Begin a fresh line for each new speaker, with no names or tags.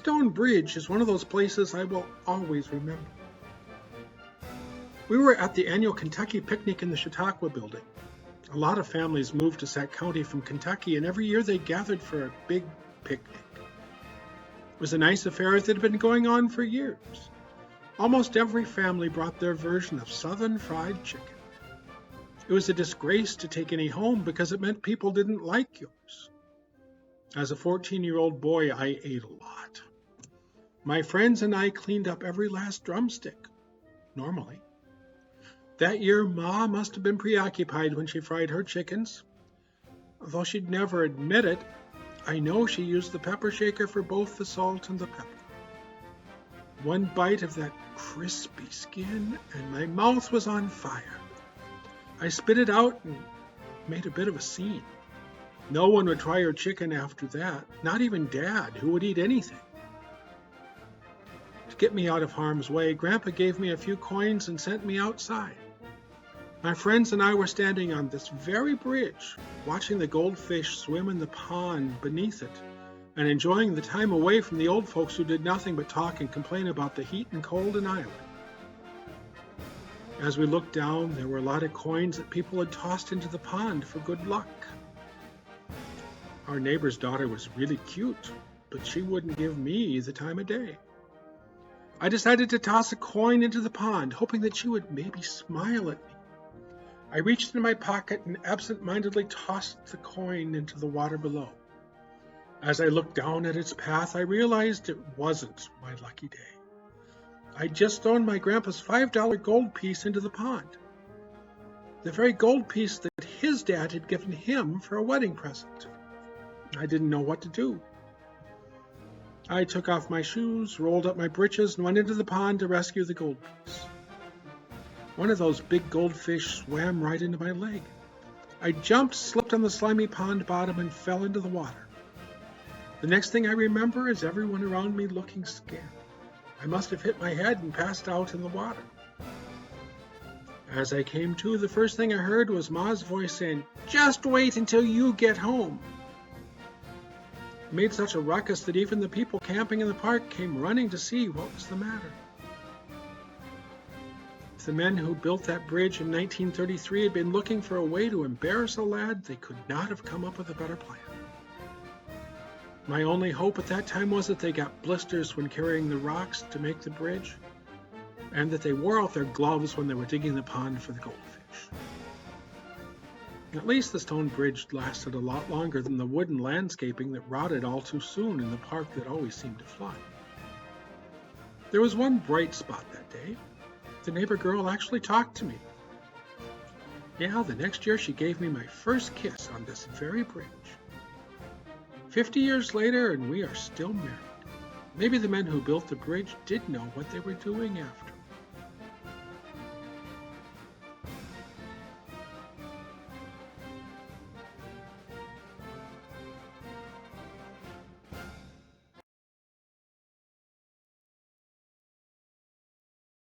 stone bridge is one of those places I will always remember. We were at the annual Kentucky picnic in the Chautauqua building. A lot of families moved to Sac County from Kentucky, and every year they gathered for a big picnic. It was a nice affair that had been going on for years. Almost every family brought their version of Southern fried chicken. It was a disgrace to take any home because it meant people didn't like yours. As a 14-year-old boy, I ate a lot. My friends and I cleaned up every last drumstick, normally. That year, Ma must have been preoccupied when she fried her chickens. Although she'd never admit it, I know she used the pepper shaker for both the salt and the pepper. One bite of that crispy skin, and my mouth was on fire. I spit it out and made a bit of a scene. No one would try her chicken after that, not even Dad, who would eat anything. To get me out of harm's way, Grandpa gave me a few coins and sent me outside. My friends and I were standing on this very bridge, watching the goldfish swim in the pond beneath it, and enjoying the time away from the old folks who did nothing but talk and complain about the heat and cold in Iowa. As we looked down, there were a lot of coins that people had tossed into the pond for good luck. Our neighbor's daughter was really cute, but she wouldn't give me the time of day. I decided to toss a coin into the pond, hoping that she would maybe smile at me. I reached into my pocket and absent-mindedly tossed the coin into the water below. As I looked down at its path, I realized it wasn't my lucky day. I'd just thrown my grandpa's $5 gold piece into the pond. The very gold piece that his dad had given him for a wedding present. I didn't know what to do. I took off my shoes, rolled up my breeches, and went into the pond to rescue the gold piece. One of those big goldfish swam right into my leg. I jumped, slipped on the slimy pond bottom, and fell into the water. The next thing I remember is everyone around me looking scared. I must have hit my head and passed out in the water. As I came to, the first thing I heard was Ma's voice saying, "Just wait until you get home." It made such a ruckus that even the people camping in the park came running to see what was the matter. If the men who built that bridge in 1933 had been looking for a way to embarrass a lad, they could not have come up with a better plan. My only hope at that time was that they got blisters when carrying the rocks to make the bridge, and that they wore out their gloves when they were digging the pond for the goldfish. At least the stone bridge lasted a lot longer than the wooden landscaping that rotted all too soon in the park that always seemed to flood. There was one bright spot that day. The neighbor girl actually talked to me. Yeah, the next year she gave me my first kiss on this very bridge. 50 years later, and we are still married. Maybe the men who built the bridge did know what they were doing after